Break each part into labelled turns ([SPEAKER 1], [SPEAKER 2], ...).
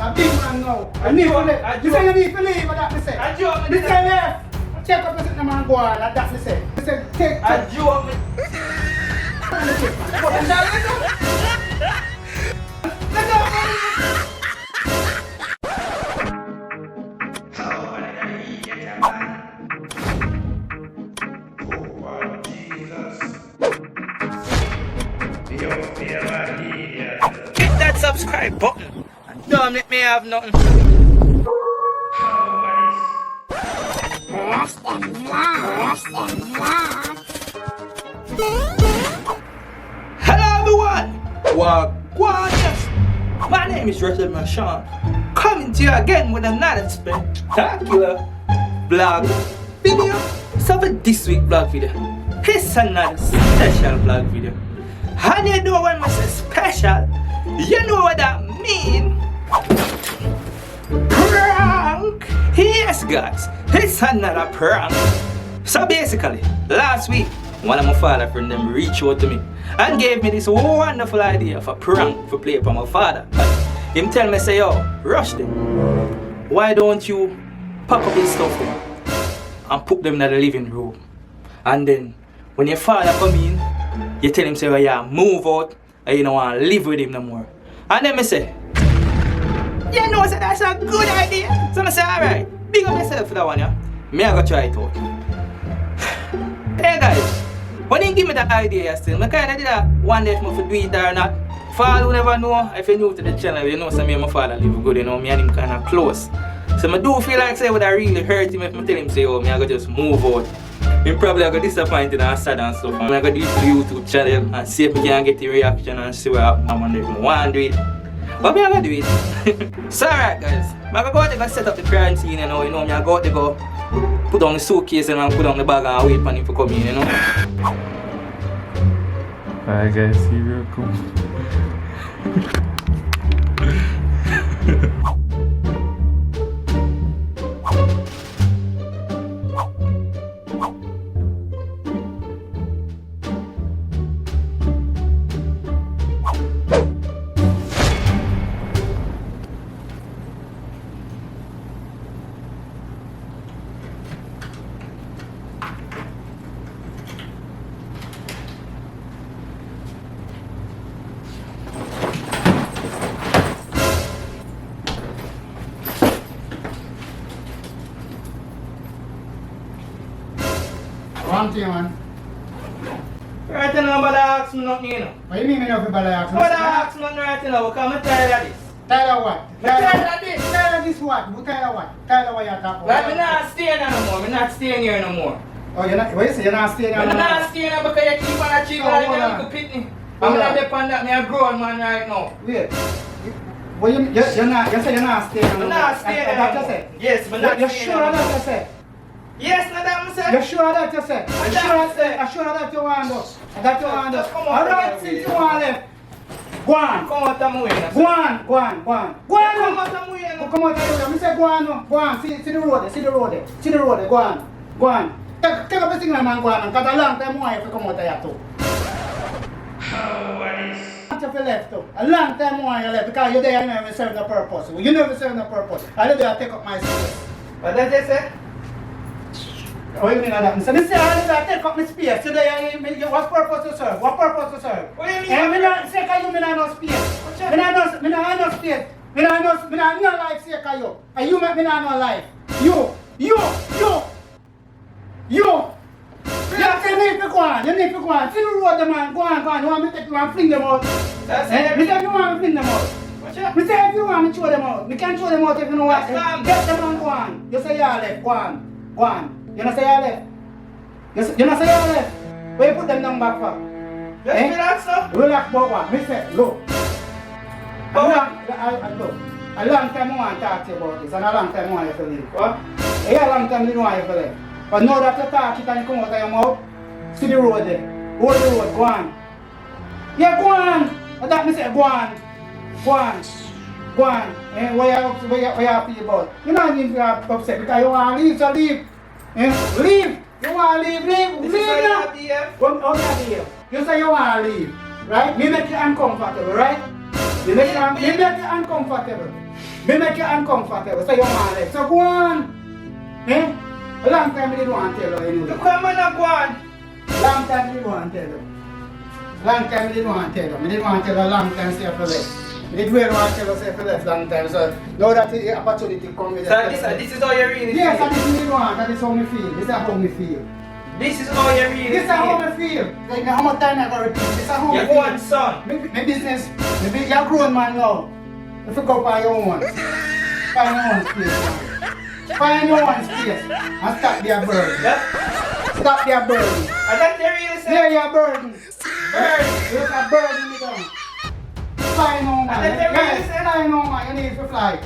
[SPEAKER 1] A big man now. I need to leave. You say you need to leave, what that me say?
[SPEAKER 2] I joke.
[SPEAKER 1] Me say left. Check up the sit man go on, that me say. Me say take.
[SPEAKER 2] I joke. Hit that subscribe button and don't let me have nothing. Hello everyone, WaGwaNious. My name is Rush-Dem Rushawn, coming to you again with another spectacular vlog video. So for this week vlog video, it's another special vlog video. And you know when I say special, you know what that means. Prank! Yes guys, it's another prank. So basically, last week, one of my father friends them reached out to me and gave me this wonderful idea for prank for play for my father. Him tell me say, yo, Rush-Dem, why don't you pack up his stuff there and put them in the living room? And then when your father come in, you tell him say, well, yeah, move out and you don't want to live with him no more. And then I say, you know, so that's a good idea. So I say, alright, big up yourself for that one, yeah? Me I go try it out. Hey guys, when he give me that idea still, I kinda did that one day if I do it or not. For all who never know, if you're new to the channel, you know so me and my father live good, you know, me and him kinda close. So I do feel like say it would really hurt him if I tell him say, oh, me I go just move out. He probably I go disappointed and sad and stuff. And I go do it to the YouTube channel and see if I can get the reaction and see what happens. I'm wondering if I want to do it. But me I go do it. So alright guys, I go out there go set up the crime scene, you know, me I go out there go put on the suitcase and put on the bag and wait for him to come in, you know.
[SPEAKER 3] Alright guys, see you real cool.
[SPEAKER 1] One thing, man.
[SPEAKER 2] Right now, nobody ask me nothing, you know.
[SPEAKER 1] What do you mean me not bother ask me?
[SPEAKER 2] Nobody ask me nothing right now because I'm tired of this.
[SPEAKER 1] Tired of what?
[SPEAKER 2] I'm tired of this.
[SPEAKER 1] Tired of this what? You tired of what? Tired of what you're talking about?
[SPEAKER 2] Like, I'm not staying here no more. I'm not staying here no more.
[SPEAKER 1] Oh, you're not, what you say? You're not staying here no
[SPEAKER 2] I'm
[SPEAKER 1] more?
[SPEAKER 2] not staying here because you keep on achieving like a little pitney. I'm not dependent on me a grown man right now.
[SPEAKER 1] Wait. Well, you say you're not staying here no more?
[SPEAKER 2] I'm not staying here no more. Yes, but not
[SPEAKER 1] You're
[SPEAKER 2] staying
[SPEAKER 1] sure
[SPEAKER 2] here
[SPEAKER 1] of
[SPEAKER 2] no
[SPEAKER 1] that
[SPEAKER 2] more.
[SPEAKER 1] you say?
[SPEAKER 2] Yes, not that I'm saying.
[SPEAKER 1] You're sure of that you say?
[SPEAKER 2] I'm
[SPEAKER 1] Sure that you want to? That you want to?
[SPEAKER 2] Just come on,
[SPEAKER 1] Alright,
[SPEAKER 2] come
[SPEAKER 1] since
[SPEAKER 2] on.
[SPEAKER 1] you want left. Go on.
[SPEAKER 2] Come out of my way.
[SPEAKER 1] Go on. Go on. Go on. Go on.
[SPEAKER 2] Come out of my way.
[SPEAKER 1] Come on, I say go on, no. Go on, see the road, see the road, see the road, go on, go on. Take up the signal, man, go on, because a long time more if you come out of here too.
[SPEAKER 2] What is?
[SPEAKER 1] If you left too, a long time more you left because you're there, you never serve the purpose. You never serve the purpose. I live there, I take up my space.
[SPEAKER 2] What did you say?
[SPEAKER 1] What do you mean by that? So this is I live there, I take up my space. So there, what purpose to serve? What purpose to serve?
[SPEAKER 2] What do you mean?
[SPEAKER 1] And me not say that you me not no space. Me not no space. Me not no life say that you. And you make me not no life. You. You tell me if you go on. You need to go on. See the road, the man. Go on. You want me to take you and fling them out?
[SPEAKER 2] That's
[SPEAKER 1] Me say if you want me fling them out.
[SPEAKER 2] What's up?
[SPEAKER 1] Me say if you want me throw them out. Me can't throw them out if you know what.
[SPEAKER 2] That's fine.
[SPEAKER 1] Get them and go on. You say you left. Go on. You not say you left. You not say you left. Where you put them down back for?
[SPEAKER 2] Just relax now.
[SPEAKER 1] Relax about what? Me say, look. Look. A long time I want to talk to you about this and a long time I want you to leave.
[SPEAKER 2] What?
[SPEAKER 1] Yeah, a long time I didn't want you to leave. But now that you talk it and you come out of your mouth, see the road there. Hold the road, go on. Yeah, go on. And that me say, go on. And what you happy about? You don't need to be upset because you want to leave, so leave. Leave. You want to leave
[SPEAKER 2] This is
[SPEAKER 1] leave
[SPEAKER 2] why you
[SPEAKER 1] now.
[SPEAKER 2] have to here.
[SPEAKER 1] How you behave? You say you want to leave, right? Me make you uncomfortable, right? Me make you uncomfortable. Me make you uncomfortable, so you want it. So go on. Eh? A long time I didn't want to tell you anyway.
[SPEAKER 2] Look where man go on.
[SPEAKER 1] Long time I didn't want to tell you. Long time I didn't want to tell you. I didn't want to tell you a long time say for left. I didn't really want to tell you say for left long time. So now that the opportunity comes with
[SPEAKER 2] So this is how you really feel?
[SPEAKER 1] yes, and this is what I want, that is how me feel. This is how me feel.
[SPEAKER 2] This is how you really
[SPEAKER 1] This is how me feel. Like how much time I got to repeat. This is how me
[SPEAKER 2] Your
[SPEAKER 1] feel.
[SPEAKER 2] own son.
[SPEAKER 1] My business, you're a grown man now. If you go by your own. Find your own space, man. Find your own space and stop their burden.
[SPEAKER 2] Yeah?
[SPEAKER 1] Stop their burden.
[SPEAKER 2] And that you really say?
[SPEAKER 1] Yeah, your burden.
[SPEAKER 2] Burden.
[SPEAKER 1] You look at burden me down. Fly no man.
[SPEAKER 2] And that you really say?
[SPEAKER 1] Fly no man. You need to fly.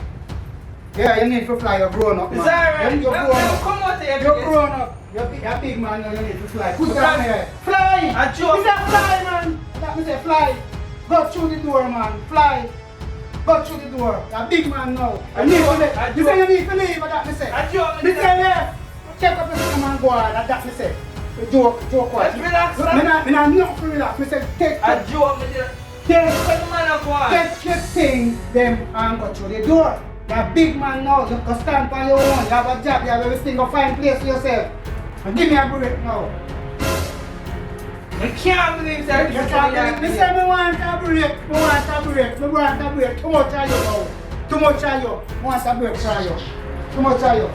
[SPEAKER 1] Yeah, you need to fly. You're grown up, man.
[SPEAKER 2] Is that right?
[SPEAKER 1] You're grown up.
[SPEAKER 2] Come out here.
[SPEAKER 1] You're grown up. You're a big man now. You need to fly. Put
[SPEAKER 2] Because-
[SPEAKER 1] down here. Fly.
[SPEAKER 2] A joke.
[SPEAKER 1] He said fly, man. Let me say fly. Go through the door, man. Fly. Go through the door. You're a big man now. You need to leave. You say you need to leave, but that me say.
[SPEAKER 2] A joke.
[SPEAKER 1] Me say yeah. Check up the system and go on. That me say. Joke what?
[SPEAKER 2] Let's relax,
[SPEAKER 1] Me
[SPEAKER 2] man.
[SPEAKER 1] not to relax. Me say take
[SPEAKER 2] A joke.
[SPEAKER 1] take
[SPEAKER 2] When man go on.
[SPEAKER 1] take your thing them and go through the door. You're a big man now. You can stand on your own. You have a job. You have everything. Go find place for yourself. And give me a break now.
[SPEAKER 2] I can't believe that.
[SPEAKER 1] You can't believe me. Say me want a break. Me want a break. Me want a break. Too much of you now. Too much of you. Me want a break from you. Too much of you.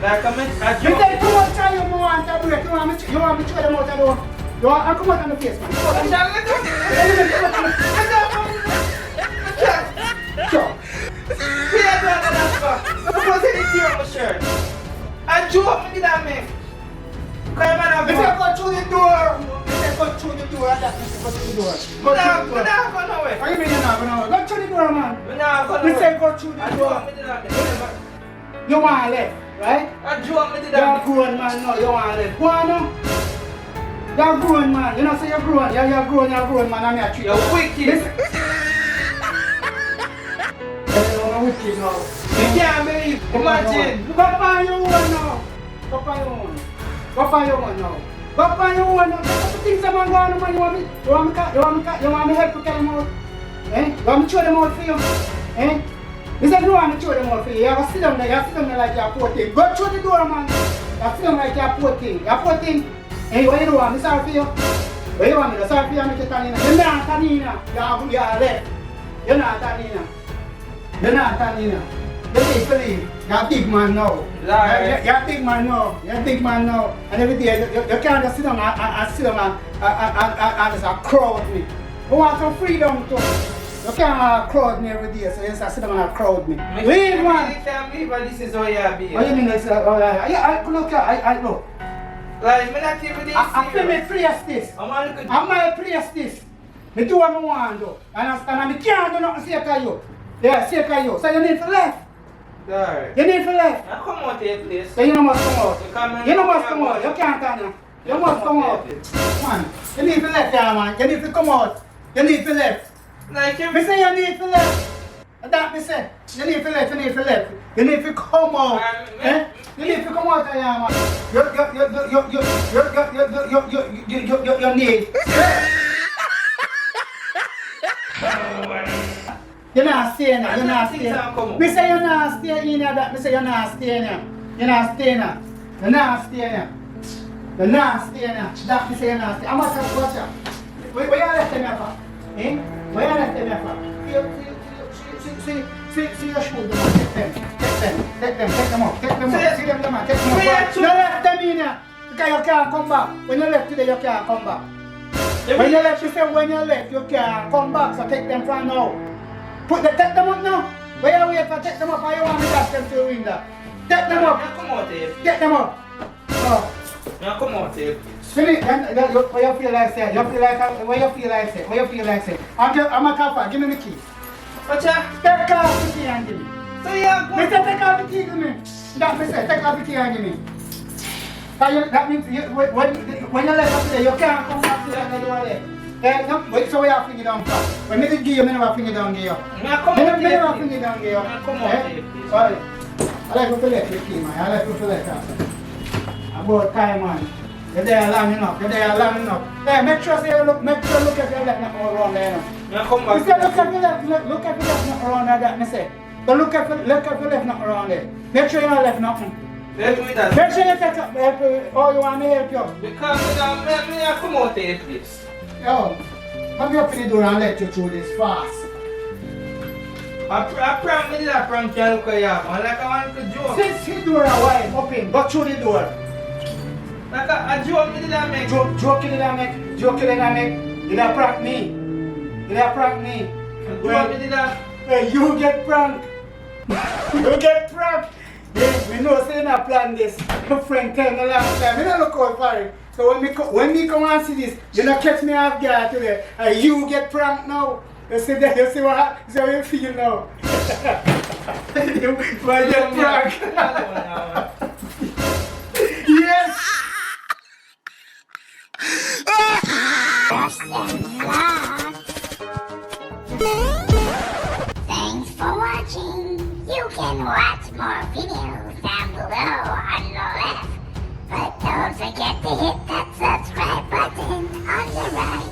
[SPEAKER 2] Like a
[SPEAKER 1] Me
[SPEAKER 2] joke.
[SPEAKER 1] say too much of you. Me want a break. You want me to throw them out of the door. You want to come out on the face, man. Sure.
[SPEAKER 2] A joke me did that make. Come on,
[SPEAKER 1] Me say go through the door. Me say go through the door. That's me say go through the door. Go through the door.
[SPEAKER 2] go nowhere.
[SPEAKER 1] What do you mean you're not going to go through the door, man?
[SPEAKER 2] We not go
[SPEAKER 1] Me
[SPEAKER 2] nowhere.
[SPEAKER 1] say go through the
[SPEAKER 2] A
[SPEAKER 1] door.
[SPEAKER 2] joke me did that make.
[SPEAKER 1] You want to left, right?
[SPEAKER 2] A joke me did
[SPEAKER 1] You're a
[SPEAKER 2] that make.
[SPEAKER 1] grown man now. You want to left. Go on now. You're a grown man. You know say you're grown. You're grown man. I'm here treat
[SPEAKER 2] You're wicked.
[SPEAKER 1] You're wicked now.
[SPEAKER 2] You can't believe. Imagine.
[SPEAKER 1] Go find your own now. Go find your own. Go find your own now. Go find your own now. That's the things I'm going on, man. You want me help to carry them out? Eh? You want me to throw them out for you? Eh? You said you want me to throw them out for you. You have to sit down there. You have to sit down there like you're poor thing. Go through the door, man. You have to sit down like you're poor thing. You're poor thing. Eh? What you do? I'm sorry for you. What you want me to sorry for you? I'm not Tanina. You're not Tanina. You're left. You're not Tanina. You're not Tanina. You need to leave. You're a big man now. You're a big man now. You're a big man now. And every day you can't just sit down and sit down and just crowd me. You want some freedom too. You can't crowd me every day, so you just sit down and crowd me. Leave, man.
[SPEAKER 2] I can't believe that this is how you be.
[SPEAKER 1] What do you mean this? Look, look.
[SPEAKER 2] Like, me not even this
[SPEAKER 1] I feel me
[SPEAKER 2] serious.
[SPEAKER 1] place this.
[SPEAKER 2] I'm all good.
[SPEAKER 1] I'm my place this. Me do what I want to do. Understand? And me can't do nothing sake of you. Yeah, sake of you. So you need to left.
[SPEAKER 2] Alright.
[SPEAKER 1] You need to left.
[SPEAKER 2] Now come out here, please.
[SPEAKER 1] So you must come out.
[SPEAKER 2] You come in.
[SPEAKER 1] You must come out. You can't turn now. You must come out. Man, you need to left there, man. You need to come out. You need to left.
[SPEAKER 2] Like you.
[SPEAKER 1] Me say you need to left. That me say. You need to left. You need to left. You need to come out. Eh? You need to come out of here, man. You need. You're not staying there. You're not staying. Me say you're not staying in there. Me say you're not staying there. You're not staying there. You're not staying there. You're not staying there. That me say you're not staying. I'm going to watch you. Where you left them here for? Eh? Where you left them here for? See your shoes, man. Take them up. See them, man. Take them up. You left them in here. Because you can't come back. When you left today, you can't come back. When you left, you say when you left, you can't come back. So take them from now. Take them up now. Where you wait for take them up, or you want me to ask them to the window? Take them up.
[SPEAKER 2] Now come out here.
[SPEAKER 1] Take them up. Oh.
[SPEAKER 2] Now come out here.
[SPEAKER 1] Finish. What you feel like say? You feel like what you feel like say? What you feel like say? I'm a copper. Give me the key.
[SPEAKER 2] What's that?
[SPEAKER 1] Take off the key and give me.
[SPEAKER 2] So you are
[SPEAKER 1] Me
[SPEAKER 2] good.
[SPEAKER 1] say take off the key, give me. That me say take off the key and give me. That means when you left up there, you can't come back to the door there. Wait, so we have to fling it down first. When me give you, me never fling it down give you.
[SPEAKER 2] Now come
[SPEAKER 1] Me
[SPEAKER 2] out here.
[SPEAKER 1] never fling it down give you.
[SPEAKER 2] Now come out here, please.
[SPEAKER 1] Alright. I like to let the key, man. I like to let that. About time, man. You're there long enough. You're there long enough. Hey, make sure you look at your left, not all around there.
[SPEAKER 2] Now come
[SPEAKER 1] You
[SPEAKER 2] back.
[SPEAKER 1] say look at your left, look at your left, not around there. That me say. But look if you left nothing around there. Make sure you don't left nothing.
[SPEAKER 2] Help me that.
[SPEAKER 1] Make sure you take up help you. Oh, you want me to help you?
[SPEAKER 2] Because I come out here, please.
[SPEAKER 1] Yo, let me open the door and let you through this fast.
[SPEAKER 2] I prank me that prank you look at you, man. Like I want to joke.
[SPEAKER 1] Since the door wide open, go through the door.
[SPEAKER 2] Like a joke me did I make.
[SPEAKER 1] Joke you did I make. Joke you did I make. You did prank me. You did prank me.
[SPEAKER 2] Joke me did I.
[SPEAKER 1] Hey, you get pranked. You get pranked. Hey, we know say not plan this. My friend tell me last time. We don't look out for it. So when me come and see this, you don't catch me off guard today. And you get pranked now. You see that? You see how you feel now. You get pranked. Yes.
[SPEAKER 4] Thanks for watching. You can watch more videos down below on the left. But don't forget to hit that subscribe button on the right.